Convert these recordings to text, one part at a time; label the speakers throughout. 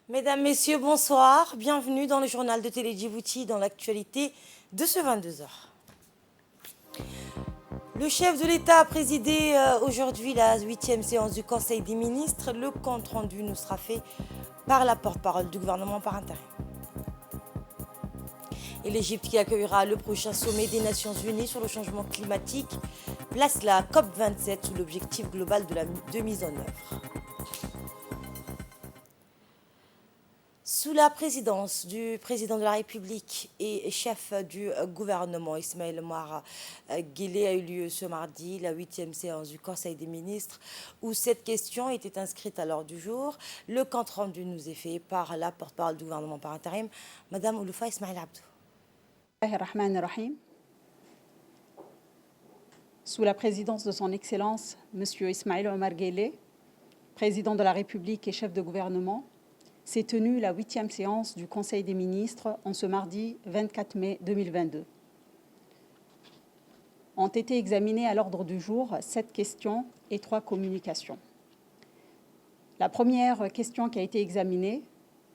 Speaker 1: Mesdames, Messieurs, bonsoir. Bienvenue dans le journal de Télé Djibouti dans l'actualité de ce 22h. Le chef de l'État a présidé aujourd'hui la 8e séance du Conseil des ministres. Le compte rendu nous sera fait par la porte-parole du gouvernement par intérim. Et l'Égypte qui accueillera le prochain sommet des Nations Unies sur le changement climatique place la COP27 sous l'objectif global de mise en œuvre. Sous la présidence du président de la République et chef du gouvernement, Ismaël Omar Guelleh, a eu lieu ce mardi la 8e séance du Conseil des ministres où cette question était inscrite à l'ordre du jour. Le compte rendu nous est fait par la porte-parole du gouvernement par intérim, Madame Ouloufa Ismaël Abdou.
Speaker 2: Sous la présidence de son Excellence, M. Ismaël Omar Guelleh, président de la République et chef de gouvernement, s'est tenue la 8e séance du Conseil des ministres en ce mardi 24 mai 2022. Ont été examinées à l'ordre du jour 7 questions et 3 communications. La première question qui a été examinée,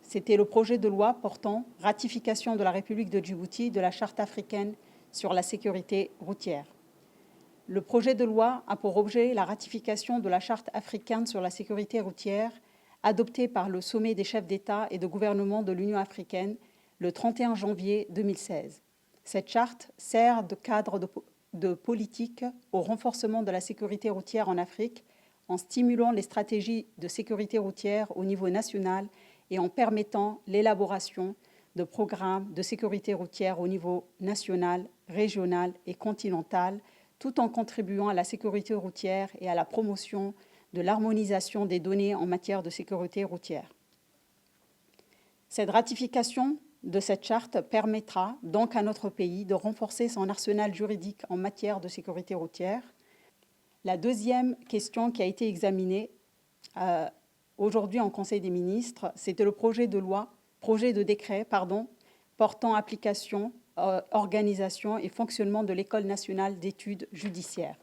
Speaker 2: c'était le projet de loi portant ratification de la République de Djibouti de la Charte africaine sur la sécurité routière. Le projet de loi a pour objet la ratification de la Charte africaine sur la sécurité routière adoptée par le sommet des chefs d'État et de gouvernement de l'Union africaine le 31 janvier 2016. Cette charte sert de cadre de politique au renforcement de la sécurité routière en Afrique en stimulant les stratégies de sécurité routière au niveau national et en permettant l'élaboration de programmes de sécurité routière au niveau national, régional et continental, tout en contribuant à la sécurité routière et à la promotion de l'harmonisation des données en matière de sécurité routière. Cette ratification de cette charte permettra donc à notre pays de renforcer son arsenal juridique en matière de sécurité routière. La deuxième question qui a été examinée aujourd'hui en Conseil des ministres, c'était le projet de décret portant application, organisation et fonctionnement de l'École nationale d'études judiciaires.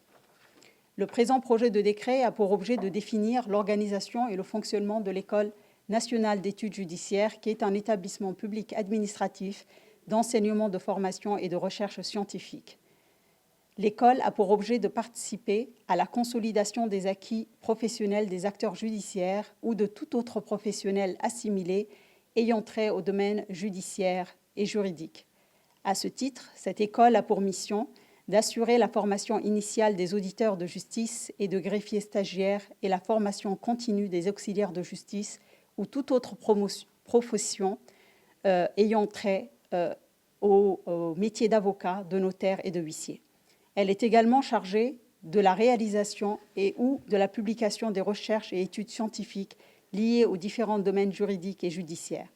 Speaker 2: Le présent projet de décret a pour objet de définir l'organisation et le fonctionnement de l'École nationale d'études judiciaires, qui est un établissement public administratif d'enseignement, de formation et de recherche scientifique. L'école a pour objet de participer à la consolidation des acquis professionnels des acteurs judiciaires ou de tout autre professionnel assimilé ayant trait au domaine judiciaire et juridique. À ce titre, cette école a pour mission d'assurer la formation initiale des auditeurs de justice et de greffiers stagiaires et la formation continue des auxiliaires de justice ou toute autre profession ayant trait au métier d'avocat, de notaire et de huissier. Elle est également chargée de la réalisation et ou de la publication des recherches et études scientifiques liées aux différents domaines juridiques et judiciaires.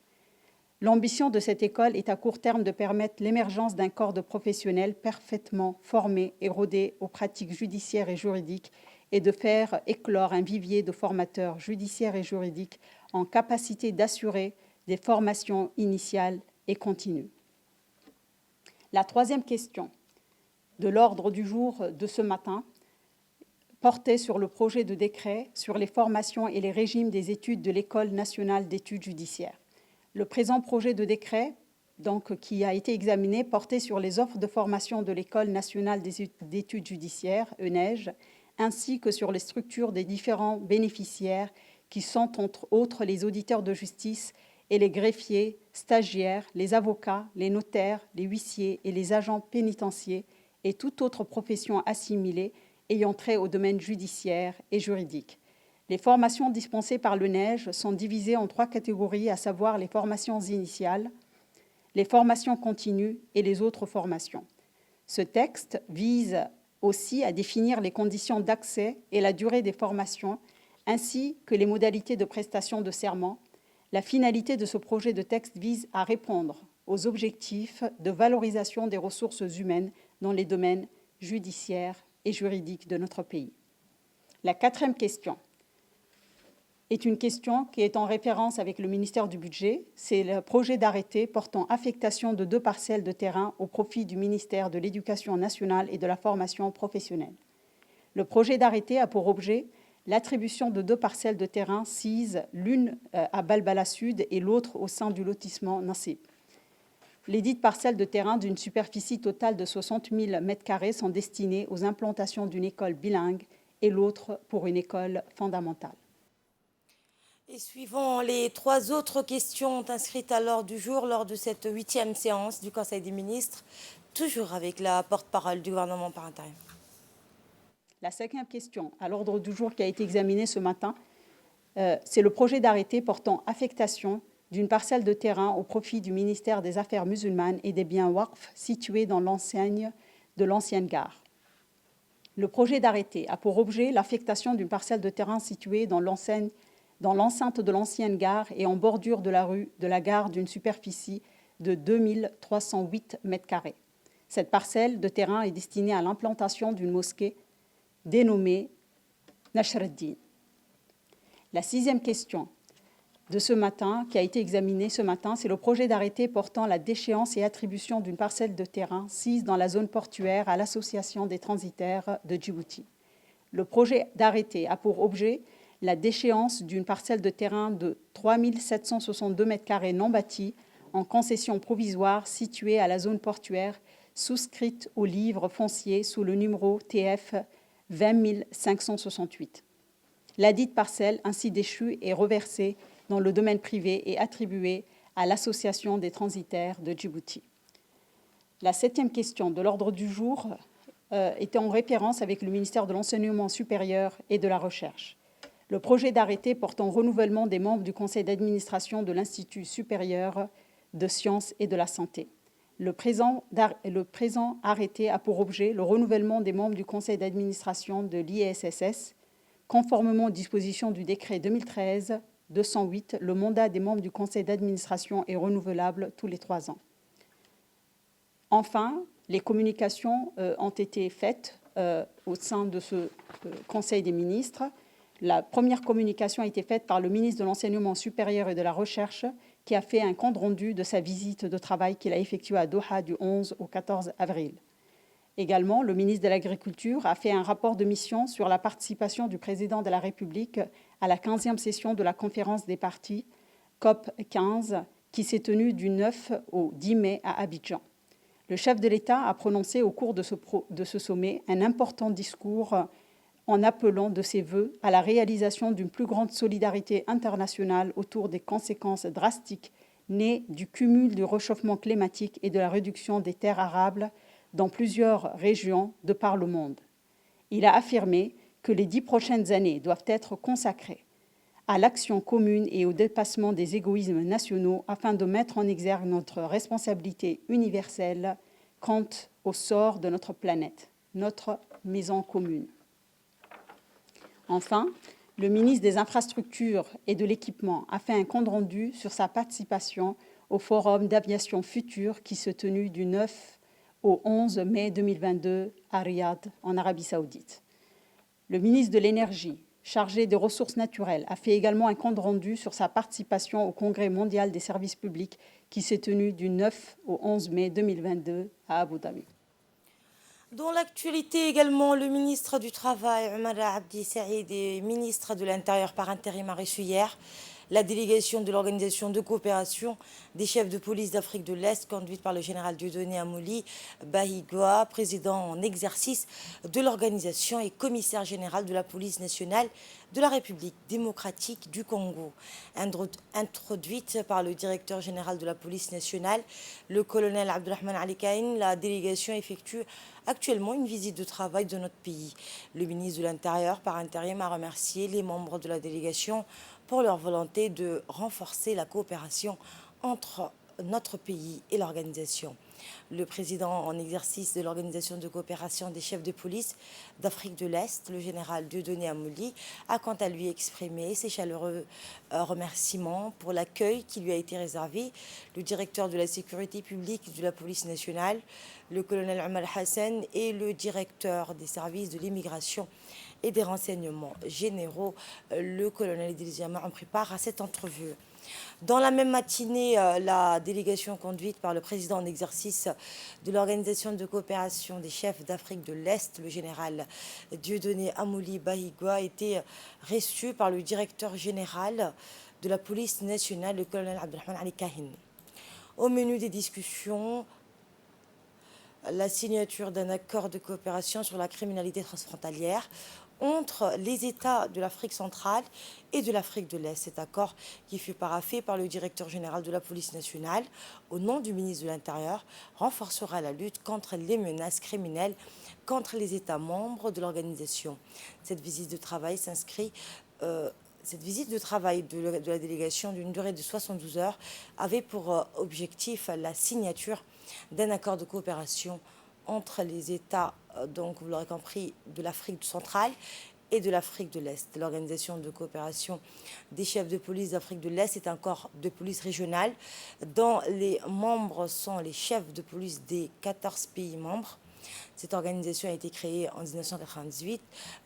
Speaker 2: L'ambition de cette école est à court terme de permettre l'émergence d'un corps de professionnels parfaitement formés et rodés aux pratiques judiciaires et juridiques et de faire éclore un vivier de formateurs judiciaires et juridiques en capacité d'assurer des formations initiales et continues. La troisième question de l'ordre du jour de ce matin portait sur le projet de décret sur les formations et les régimes des études de l'École nationale d'études judiciaires. Le présent projet de décret, qui a été examiné, portait sur les offres de formation de l'École nationale d'études judiciaires, ENEJ, ainsi que sur les structures des différents bénéficiaires qui sont entre autres les auditeurs de justice et les greffiers, stagiaires, les avocats, les notaires, les huissiers et les agents pénitentiaires et toute autre profession assimilée ayant trait au domaine judiciaire et juridique. Les formations dispensées par l'ENEJ sont divisées en 3 catégories, à savoir les formations initiales, les formations continues et les autres formations. Ce texte vise aussi à définir les conditions d'accès et la durée des formations, ainsi que les modalités de prestation de serment. La finalité de ce projet de texte vise à répondre aux objectifs de valorisation des ressources humaines dans les domaines judiciaires et juridiques de notre pays. La 4e question est une question qui est en référence avec le ministère du Budget. C'est le projet d'arrêté portant affectation de 2 parcelles de terrain au profit du ministère de l'Éducation nationale et de la formation professionnelle. Le projet d'arrêté a pour objet l'attribution de 2 parcelles de terrain sises, l'une à Balbala Sud et l'autre au sein du lotissement Nassib. Les dites parcelles de terrain d'une superficie totale de 60 000 m² sont destinées aux implantations d'une école bilingue et l'autre pour une école fondamentale.
Speaker 1: Et suivant les 3 autres questions inscrites à l'ordre du jour lors de cette 8e séance du Conseil des ministres, toujours avec la porte-parole du gouvernement par intérim.
Speaker 2: La 5e question à l'ordre du jour qui a été examinée ce matin, c'est le projet d'arrêté portant affectation d'une parcelle de terrain au profit du ministère des Affaires musulmanes et des biens waqf situés dans l'enseigne de l'ancienne gare. Le projet d'arrêté a pour objet l'affectation d'une parcelle de terrain située dans l'enceinte de l'ancienne gare et en bordure de la rue de la gare d'une superficie de 2308 m². Cette parcelle de terrain est destinée à l'implantation d'une mosquée dénommée Nashr ad-Din. La 6e question de ce matin, qui a été examinée ce matin, c'est le projet d'arrêté portant la déchéance et attribution d'une parcelle de terrain sise dans la zone portuaire à l'Association des transitaires de Djibouti. Le projet d'arrêté a pour objet la déchéance d'une parcelle de terrain de 3 762 m² non bâtis en concession provisoire située à la zone portuaire, souscrite au livre foncier sous le numéro TF 20 568. La dite parcelle ainsi déchue est reversée dans le domaine privé et attribuée à l'Association des transitaires de Djibouti. La 7e question de l'ordre du jour était en référence avec le ministère de l'Enseignement supérieur et de la Recherche. Le projet d'arrêté portant renouvellement des membres du conseil d'administration de l'Institut supérieur de sciences et de la santé. Le présent arrêté a pour objet le renouvellement des membres du conseil d'administration de l'IESSS. Conformément aux dispositions du décret 2013-208, le mandat des membres du conseil d'administration est renouvelable tous les 3 ans. Enfin, les communications ont été faites au sein de ce Conseil des ministres. La première communication a été faite par le ministre de l'Enseignement supérieur et de la Recherche, qui a fait un compte rendu de sa visite de travail qu'il a effectuée à Doha du 11 au 14 avril. Également, le ministre de l'Agriculture a fait un rapport de mission sur la participation du président de la République à la 15e session de la conférence des partis COP 15, qui s'est tenue du 9 au 10 mai à Abidjan. Le chef de l'État a prononcé au cours de ce sommet un important discours en appelant de ses vœux à la réalisation d'une plus grande solidarité internationale autour des conséquences drastiques nées du cumul du réchauffement climatique et de la réduction des terres arables dans plusieurs régions de par le monde. Il a affirmé que les 10 prochaines années doivent être consacrées à l'action commune et au dépassement des égoïsmes nationaux afin de mettre en exergue notre responsabilité universelle quant au sort de notre planète, notre maison commune. Enfin, le ministre des Infrastructures et de l'Équipement a fait un compte rendu sur sa participation au Forum d'aviation future qui se tenu du 9 au 11 mai 2022 à Riyad, en Arabie saoudite. Le ministre de l'Énergie, chargé des ressources naturelles, a fait également un compte rendu sur sa participation au Congrès mondial des services publics qui s'est tenu du 9 au 11 mai 2022 à Abu Dhabi.
Speaker 1: Dans l'actualité également, le ministre du Travail, Omar Abdi Saïd, et ministre de l'Intérieur par intérim a reçu hier la délégation de l'Organisation de coopération des chefs de police d'Afrique de l'Est, conduite par le général Dieudonné Amouli Bahigua, président en exercice de l'organisation et commissaire général de la police nationale de la République démocratique du Congo. Introduite par le directeur général de la police nationale, le colonel Abdurrahman Ali Kaïn, la délégation effectue actuellement une visite de travail de notre pays. Le ministre de l'Intérieur par intérim a remercié les membres de la délégation pour leur volonté de renforcer la coopération entre notre pays et l'organisation. Le président en exercice de l'Organisation de coopération des chefs de police d'Afrique de l'Est, le général Dieudonné Amouli, a quant à lui exprimé ses chaleureux remerciements pour l'accueil qui lui a été réservé. Le directeur de la sécurité publique de la police nationale, le colonel Omar Hassan, et le directeur des services de l'immigration et des renseignements généraux. Le colonel Idriss Diama en prépare à cette entrevue. Dans la même matinée, la délégation conduite par le président en exercice de l'Organisation de coopération des chefs d'Afrique de l'Est, le général Dieudonné Amouli Bahigua, a été reçue par le directeur général de la police nationale, le colonel Abdelrahman Ali Kahin. Au menu des discussions, la signature d'un accord de coopération sur la criminalité transfrontalière entre les États de l'Afrique centrale et de l'Afrique de l'Est. Cet accord, qui fut paraphé par le directeur général de la police nationale au nom du ministre de l'Intérieur, renforcera la lutte contre les menaces criminelles contre les États membres de l'organisation. Cette visite de travail s'inscrit Cette visite de travail de la délégation d'une durée de 72 heures avait pour objectif la signature d'un accord de coopération entre les États, donc vous l'aurez compris, de l'Afrique centrale et de l'Afrique de l'Est. L'Organisation de coopération des chefs de police d'Afrique de l'Est est un corps de police régional dont les membres sont les chefs de police des 14 pays membres. Cette organisation a été créée en 1998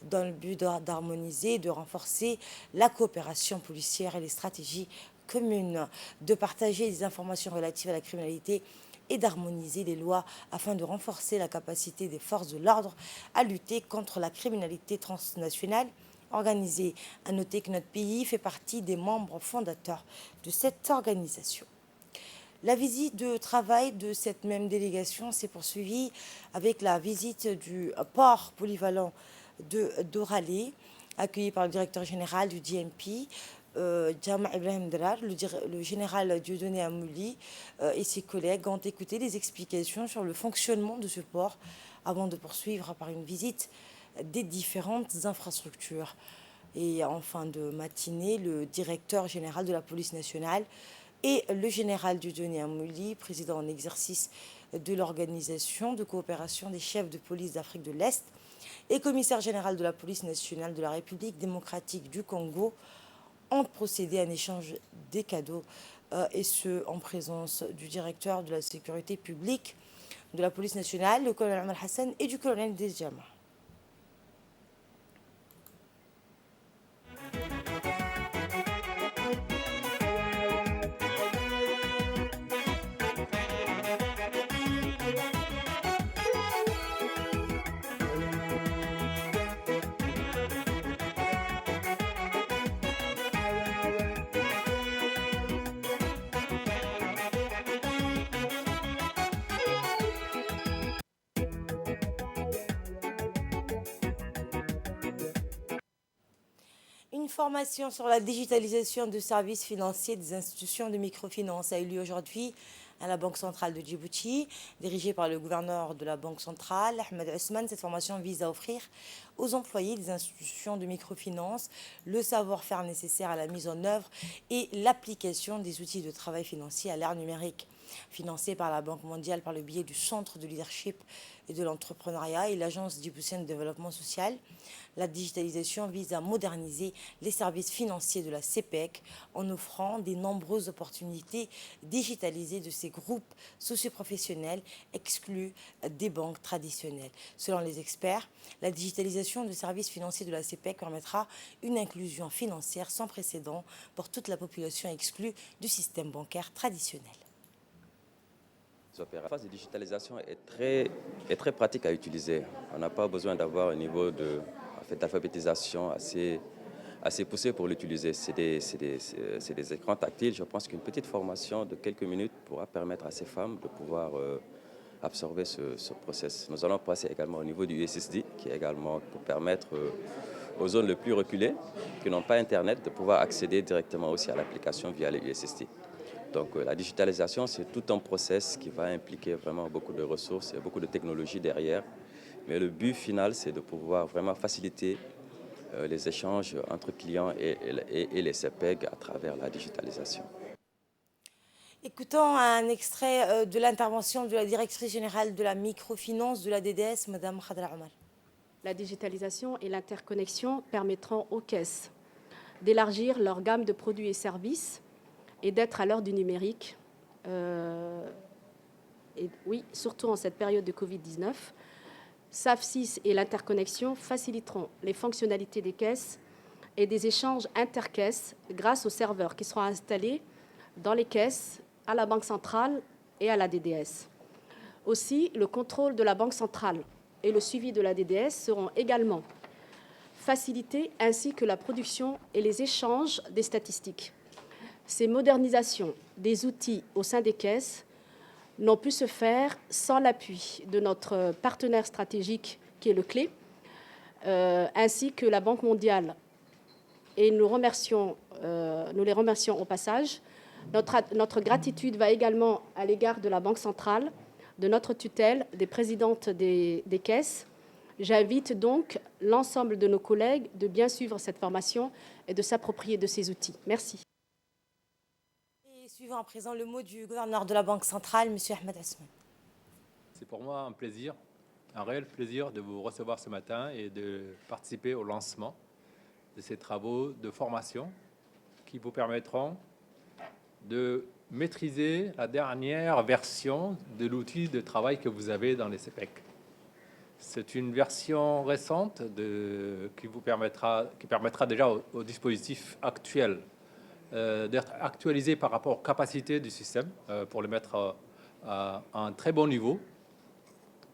Speaker 1: dans le but d'harmoniser, de renforcer la coopération policière et les stratégies communes, de partager des informations relatives à la criminalité et d'harmoniser les lois afin de renforcer la capacité des forces de l'ordre à lutter contre la criminalité transnationale organisée. À noter que notre pays fait partie des membres fondateurs de cette organisation. La visite de travail de cette même délégation s'est poursuivie avec la visite du port polyvalent de Doralé, accueilli par le directeur général du DMP, Jama Ibrahim Drar. Le général Dieudonné Amouli et ses collègues ont écouté des explications sur le fonctionnement de ce port avant de poursuivre par une visite des différentes infrastructures. Et en fin de matinée, le directeur général de la police nationale et le général Dieudonné Amouli, président en exercice de l'Organisation de coopération des chefs de police d'Afrique de l'Est et commissaire général de la police nationale de la République démocratique du Congo, ont procédé à un échange des cadeaux, et ce, en présence du directeur de la sécurité publique de la police nationale, le colonel Omar Hassan, et du colonel Desjama. Une formation sur la digitalisation de services financiers des institutions de microfinance a eu lieu aujourd'hui à la Banque centrale de Djibouti, dirigée par le gouverneur de la Banque centrale, Ahmed Ousmane. Cette formation vise à offrir aux employés des institutions de microfinance le savoir-faire nécessaire à la mise en œuvre et l'application des outils de travail financier à l'ère numérique. Financée par la Banque mondiale par le biais du Centre de leadership et de l'entrepreneuriat et l'Agence djiboutienne de développement social, la digitalisation vise à moderniser les services financiers de la CPEC en offrant de nombreuses opportunités digitalisées de ces groupes socioprofessionnels exclus des banques traditionnelles. Selon les experts, la digitalisation des services financiers de la CPEC permettra une inclusion financière sans précédent pour toute la population exclue du système bancaire traditionnel.
Speaker 3: La phase de digitalisation est très pratique à utiliser. On n'a pas besoin d'avoir un niveau d'alphabétisation assez poussé pour l'utiliser. C'est des écrans tactiles. Je pense qu'une petite formation de quelques minutes pourra permettre à ces femmes de pouvoir absorber ce process. Nous allons passer également au niveau du USSD, qui est également pour permettre aux zones les plus reculées, qui n'ont pas Internet, de pouvoir accéder directement aussi à l'application via les USSD. Donc la digitalisation, c'est tout un process qui va impliquer vraiment beaucoup de ressources et beaucoup de technologies derrière. Mais le but final, c'est de pouvoir vraiment faciliter les échanges entre clients et les CPEG à travers la digitalisation.
Speaker 1: Écoutons un extrait de l'intervention de la directrice générale de la microfinance de la DDS, Mme Khadra Omar.
Speaker 4: La digitalisation et l'interconnexion permettront aux caisses d'élargir leur gamme de produits et services et d'être à l'heure du numérique. Et oui, surtout en cette période de Covid-19, SAF6 et l'interconnexion faciliteront les fonctionnalités des caisses et des échanges intercaisses grâce aux serveurs qui seront installés dans les caisses, à la Banque centrale et à la DDS. Aussi, le contrôle de la Banque centrale et le suivi de la DDS seront également facilités, ainsi que la production et les échanges des statistiques. Ces modernisations des outils au sein des caisses n'ont pu se faire sans l'appui de notre partenaire stratégique qui est le CLE, ainsi que la Banque mondiale. Et nous les remercions au passage. Notre gratitude va également à l'égard de la Banque centrale, de notre tutelle, des présidentes des caisses. J'invite donc l'ensemble de nos collègues de bien suivre cette formation et de s'approprier de ces outils. Merci.
Speaker 1: Et suivant à présent le mot du gouverneur de la Banque centrale, M. Ahmed Asman.
Speaker 5: C'est pour moi un plaisir, un réel plaisir de vous recevoir ce matin et de participer au lancement de ces travaux de formation qui vous permettront de maîtriser la dernière version de l'outil de travail que vous avez dans les CPEC. C'est une version récente qui permettra déjà au dispositif actuel d'être actualisé par rapport aux capacités du système pour le mettre à un très bon niveau.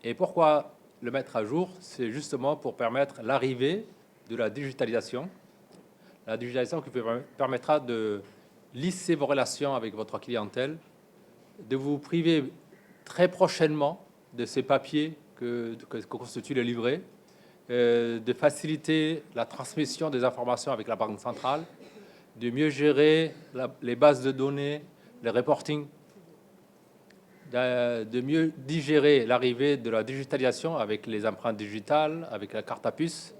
Speaker 5: Et pourquoi le mettre à jour? C'est justement pour permettre l'arrivée de la digitalisation qui permettra de lisser vos relations avec votre clientèle, de vous priver très prochainement de ces papiers que constitue le livret, de faciliter la transmission des informations avec la Banque centrale, de mieux gérer les bases de données, les reporting, de mieux digérer l'arrivée de la digitalisation avec les empreintes digitales, avec la carte à puce.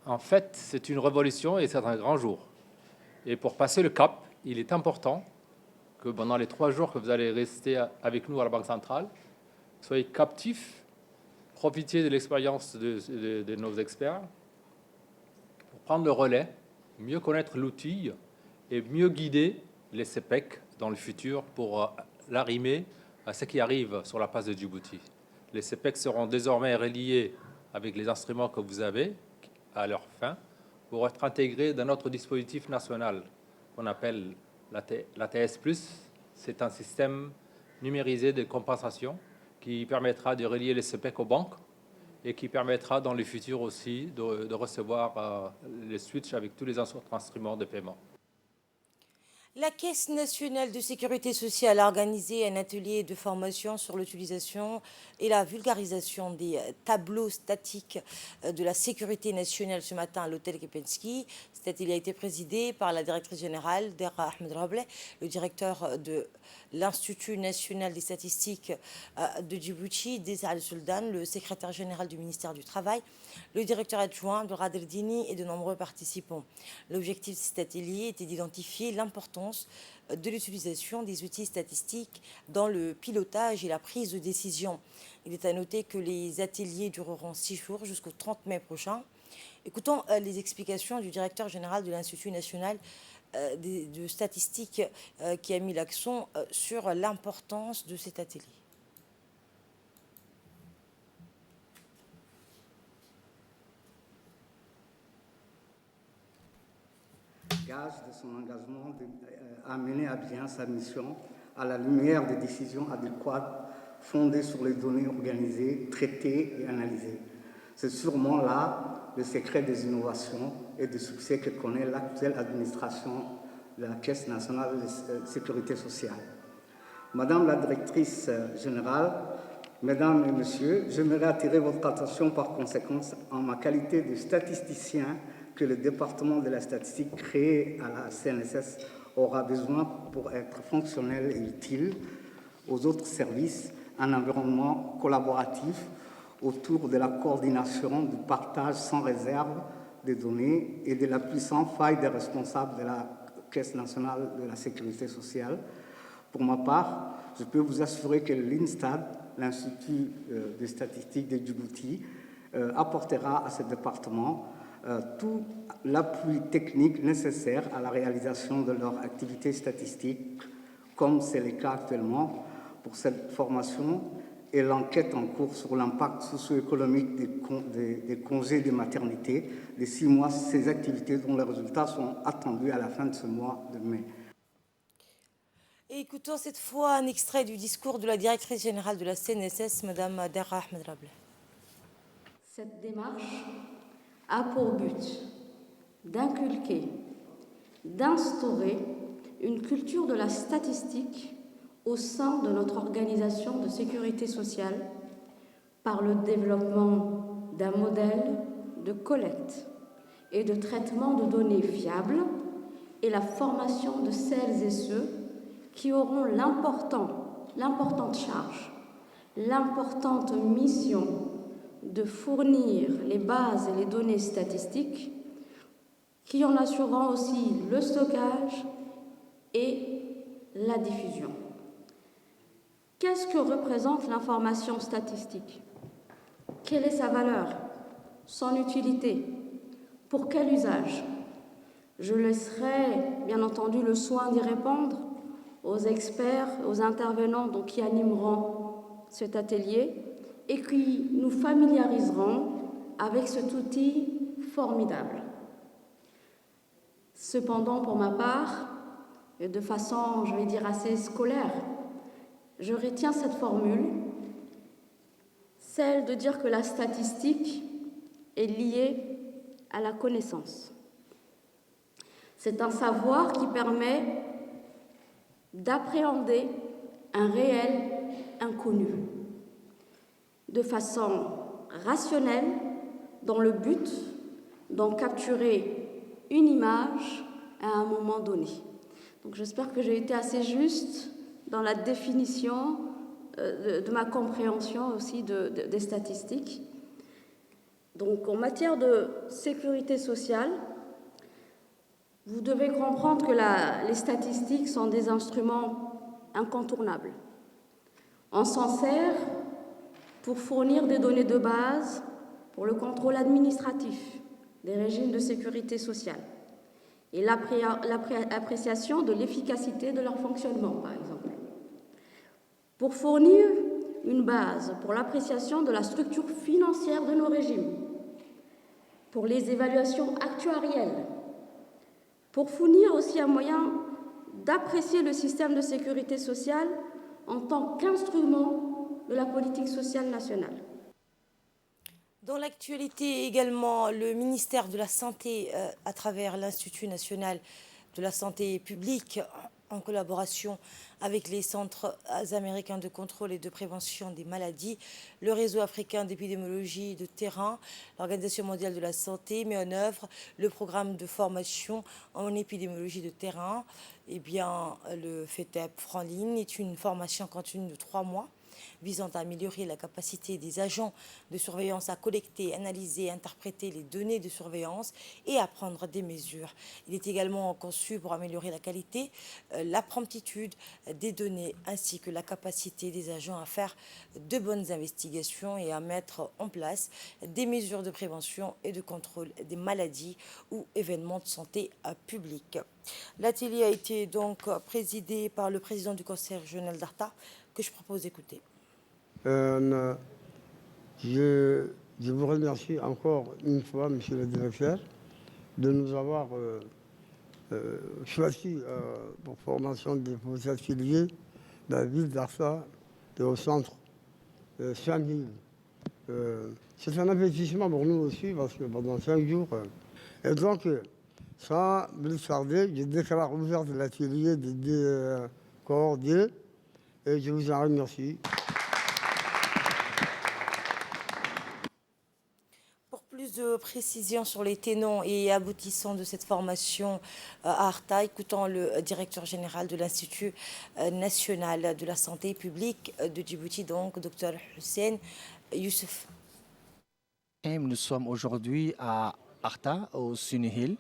Speaker 5: En fait, c'est une révolution et c'est un grand jour. Et pour passer le cap, il est important que pendant les 3 jours que vous allez rester avec nous à la Banque centrale, soyez captifs, profitiez de l'expérience de nos experts pour prendre le relais, mieux connaître l'outil et mieux guider les CPEC dans le futur pour l'arrimer à ce qui arrive sur la place de Djibouti. Les CPEC seront désormais reliés avec les instruments que vous avez à leur fin pour être intégrés dans notre dispositif national qu'on appelle l'ATS+. C'est un système numérisé de compensation qui permettra de relier les CPEC aux banques et qui permettra dans le futur aussi de recevoir les switches avec tous les autres instruments de paiement.
Speaker 1: La Caisse nationale de sécurité sociale a organisé un atelier de formation sur l'utilisation et la vulgarisation des tableaux statiques de la sécurité nationale ce matin à l'hôtel Kempinski. Cet atelier a été présidé par la directrice générale, Dera Ahmed Roble, le directeur de l'Institut national des statistiques de Djibouti, Desa Al-Suldan, le secrétaire général du ministère du Travail, le directeur adjoint de Raderdini et de nombreux participants. L'objectif de cet atelier était d'identifier l'importance de l'utilisation des outils statistiques dans le pilotage et la prise de décision. Il est à noter que les ateliers dureront 6 jours jusqu'au 30 mai prochain. Écoutons les explications du directeur général de l'Institut national de statistiques qui a mis l'accent sur l'importance de cet atelier.
Speaker 6: Gage de son engagement à mener à bien sa mission à la lumière des décisions adéquates fondées sur les données organisées, traitées et analysées. C'est sûrement là le secret des innovations et des succès que connaît l'actuelle administration de la Caisse nationale de sécurité sociale. Madame la directrice générale, mesdames et messieurs, j'aimerais attirer votre attention par conséquent en ma qualité de statisticien que le département de la statistique créé à la CNSS aura besoin pour être fonctionnel et utile aux autres services, un environnement collaboratif autour de la coordination, du partage sans réserve des données et de l'appui sans faille des responsables de la Caisse nationale de la sécurité sociale. Pour ma part, je peux vous assurer que l'INSTAD, l'Institut de statistique de Djibouti, apportera à ce département tout l'appui technique nécessaire à la réalisation de leur activité statistique, comme c'est le cas actuellement pour cette formation et l'enquête en cours sur l'impact socio-économique des congés de maternité de 6 mois, ces activités dont les résultats sont attendus à la fin de ce mois de mai.
Speaker 1: Et écoutons cette fois un extrait du discours de la directrice générale de la CNSS, Mme Dara Ahmed Rableh.
Speaker 7: Cette démarche a pour but d'inculquer, d'instaurer une culture de la statistique au sein de notre organisation de sécurité sociale par le développement d'un modèle de collecte et de traitement de données fiables et la formation de celles et ceux qui auront l'importante charge, l'importante mission de fournir les bases et les données statistiques, qui en assurant aussi le stockage et la diffusion. Qu'est-ce que représente l'information statistique? Quelle est sa valeur? Son utilité? Pour quel usage? Je laisserai bien entendu le soin d'y répondre aux experts, aux intervenants donc, qui animeront cet atelier et qui nous familiariseront avec cet outil formidable. Cependant, pour ma part, et de façon, je vais dire, assez scolaire, je retiens cette formule, celle de dire que la statistique est liée à la connaissance. C'est un savoir qui permet d'appréhender un réel inconnu de façon rationnelle dans le but d'en capturer une image à un moment donné. Donc j'espère que j'ai été assez juste dans la définition de ma compréhension aussi des statistiques. Donc en matière de sécurité sociale, vous devez comprendre que les statistiques sont des instruments incontournables. On s'en sert pour fournir des données de base pour le contrôle administratif des régimes de sécurité sociale et l'appréciation de l'efficacité de leur fonctionnement, par exemple. Pour fournir une base pour l'appréciation de la structure financière de nos régimes, pour les évaluations actuarielles, pour fournir aussi un moyen d'apprécier le système de sécurité sociale en tant qu'instrument de la politique sociale nationale.
Speaker 1: Dans l'actualité également, le ministère de la Santé, à travers l'Institut national de la santé publique, en collaboration avec les centres américains de contrôle et de prévention des maladies, le réseau africain d'épidémiologie de terrain, l'Organisation mondiale de la santé met en œuvre le programme de formation en épidémiologie de terrain. Eh bien, le FETEP Franline est une formation continue de 3 mois visant à améliorer la capacité des agents de surveillance à collecter, analyser, interpréter les données de surveillance et à prendre des mesures. Il est également conçu pour améliorer la qualité, la promptitude des données ainsi que la capacité des agents à faire de bonnes investigations et à mettre en place des mesures de prévention et de contrôle des maladies ou événements de santé publique. L'atelier a été donc présidé par le président du Conseil régional d'Arta, que je propose d'écouter.
Speaker 8: Je vous remercie encore une fois, monsieur le directeur, de nous avoir choisi pour formation de vos ateliers dans la ville d'Arta et au centre Saint-Gilles. C'est un investissement pour nous aussi parce que pendant 5 jours. Et donc, sans me tarder, je déclare ouvert l'atelier des coordonnés et je vous en remercie.
Speaker 1: De précisions sur les tenants et aboutissants de cette formation à Arta, écoutons le directeur général de l'Institut national de la santé publique de Djibouti, donc Dr Hussein Youssouf.
Speaker 9: Nous sommes aujourd'hui à Arta, au Sunihil,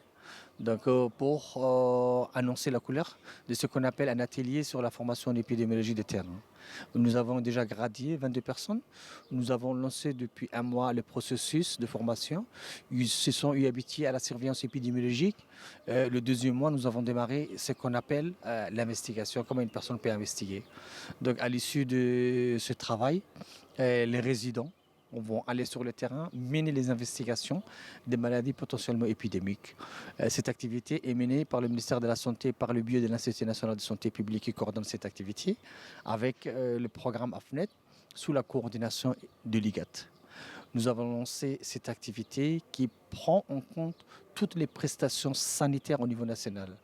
Speaker 9: Donc, pour annoncer la couleur de ce qu'on appelle un atelier sur la formation en épidémiologie de terrain. Nous avons déjà gradué 22 personnes. Nous avons lancé depuis un mois le processus de formation. Ils se sont habitués à la surveillance épidémiologique. Le deuxième mois, nous avons démarré ce qu'on appelle l'investigation, comment une personne peut investiguer. Donc, à l'issue de ce travail, les résidents vont aller sur le terrain, mener les investigations des maladies potentiellement épidémiques. Cette activité est menée par le ministère de la Santé par le biais de l'Institut national de santé publique qui coordonne cette activité avec le programme AFNET sous la coordination de l'IGAT. Nous avons lancé cette activité qui prend en compte toutes les prestations sanitaires au niveau national,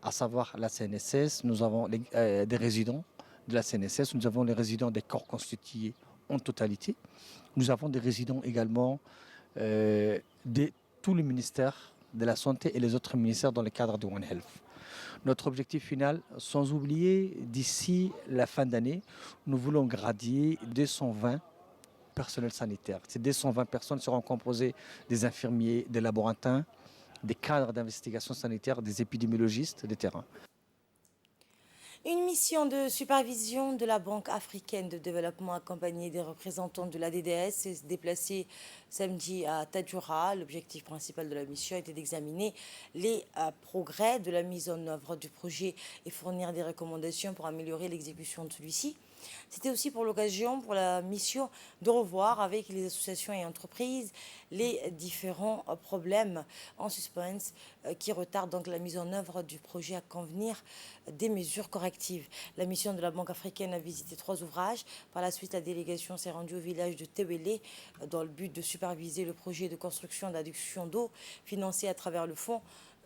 Speaker 9: à savoir la CNSS, nous avons des résidents de la CNSS, nous avons les résidents des corps constitués en totalité. Nous avons des résidents également de tous les ministères de la Santé et les autres ministères dans le cadre de One Health. Notre objectif final, sans oublier, d'ici la fin d'année, nous voulons graduer 220 personnels sanitaires. Ces 220 personnes seront composées des infirmiers, des laborantins, des cadres d'investigation sanitaire, des épidémiologistes de terrain.
Speaker 1: Une mission de supervision de la Banque africaine de développement accompagnée des représentants de la DDS s'est déplacée samedi à Tadjoura. L'objectif principal de la mission était d'examiner les progrès de la mise en œuvre du projet et fournir des recommandations pour améliorer l'exécution de celui-ci. C'était aussi pour l'occasion pour la mission de revoir avec les associations et entreprises les différents problèmes en suspens qui retardent donc la mise en œuvre du projet à convenir des mesures correctives. La mission de la Banque africaine a visité 3 ouvrages. Par la suite, la délégation s'est rendue au village de Tewele dans le but de superviser le projet de construction d'adduction d'eau financé à travers le Fonds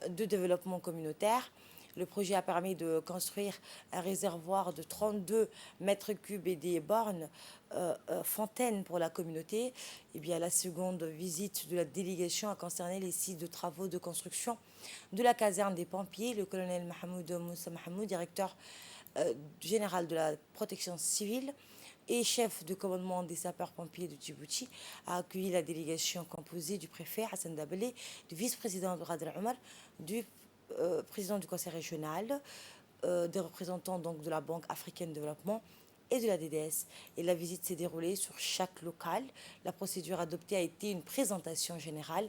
Speaker 1: de développement communautaire. Le projet a permis de construire un réservoir de 32 mètres cubes et des bornes fontaines pour la communauté. Et bien, la seconde visite de la délégation a concerné les sites de travaux de construction de la caserne des pompiers. Le colonel Mahmoud Moussa Mahmoud, directeur général de la protection civile et chef de commandement des sapeurs-pompiers de Djibouti, a accueilli la délégation composée du préfet Hassan Dabelé, du vice-président Radel Omar, du président du conseil régional, des représentants donc de la Banque africaine de développement et de la DDS. Et la visite s'est déroulée sur chaque local. La procédure adoptée a été une présentation générale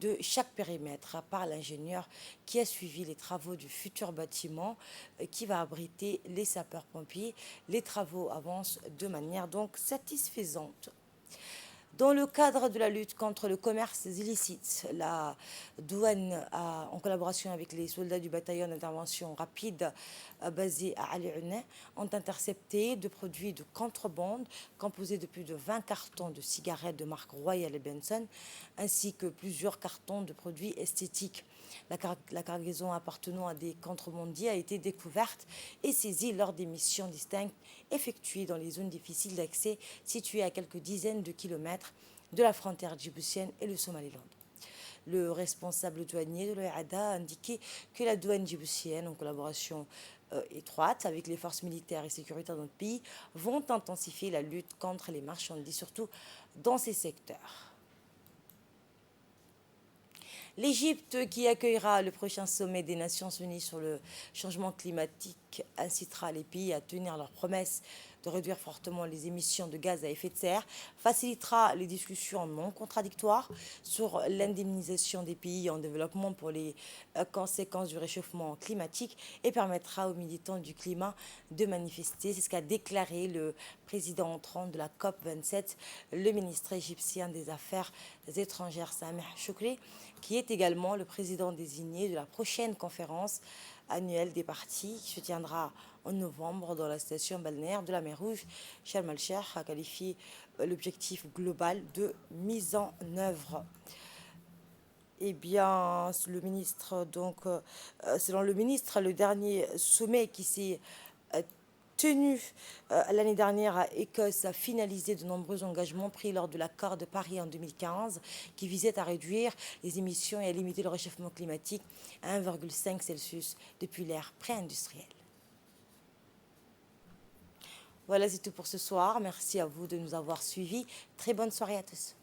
Speaker 1: de chaque périmètre par l'ingénieur qui a suivi les travaux du futur bâtiment qui va abriter les sapeurs-pompiers. Les travaux avancent de manière donc satisfaisante. Dans le cadre de la lutte contre le commerce illicite, la douane, en collaboration avec les soldats du bataillon d'intervention rapide basé à Ali Ouneh, ont intercepté de produits de contrebande composés de plus de 20 cartons de cigarettes de marque Royal & Benson, ainsi que plusieurs cartons de produits esthétiques. La cargaison appartenant à des contrebandiers a été découverte et saisie lors des missions distinctes effectuées dans les zones difficiles d'accès situées à quelques dizaines de kilomètres de la frontière djiboutienne et le Somaliland. Le responsable douanier de l'OEADA a indiqué que la douane djiboutienne, en collaboration étroite avec les forces militaires et sécuritaires de notre pays, vont intensifier la lutte contre les marchandises, surtout dans ces secteurs. L'Égypte, qui accueillera le prochain sommet des Nations Unies sur le changement climatique, incitera les pays à tenir leurs promesses de réduire fortement les émissions de gaz à effet de serre, facilitera les discussions non contradictoires sur l'indemnisation des pays en développement pour les conséquences du réchauffement climatique et permettra aux militants du climat de manifester. C'est ce qu'a déclaré le président entrant de la COP27, le ministre égyptien des Affaires étrangères Sameh Choukri, qui est également le président désigné de la prochaine conférence annuelle des partis qui se tiendra en novembre dans la station balnéaire de la mer Rouge. Sharm el-Sheikh a qualifié l'objectif global de mise en œuvre. Eh bien, le ministre, donc, selon le ministre, le dernier sommet qui s'est tenu l'année dernière à Écosse a finalisé de nombreux engagements pris lors de l'accord de Paris en 2015 qui visait à réduire les émissions et à limiter le réchauffement climatique à 1,5 Celsius depuis l'ère pré-industrielle. Voilà, c'est tout pour ce soir. Merci à vous de nous avoir suivis. Très bonne soirée à tous.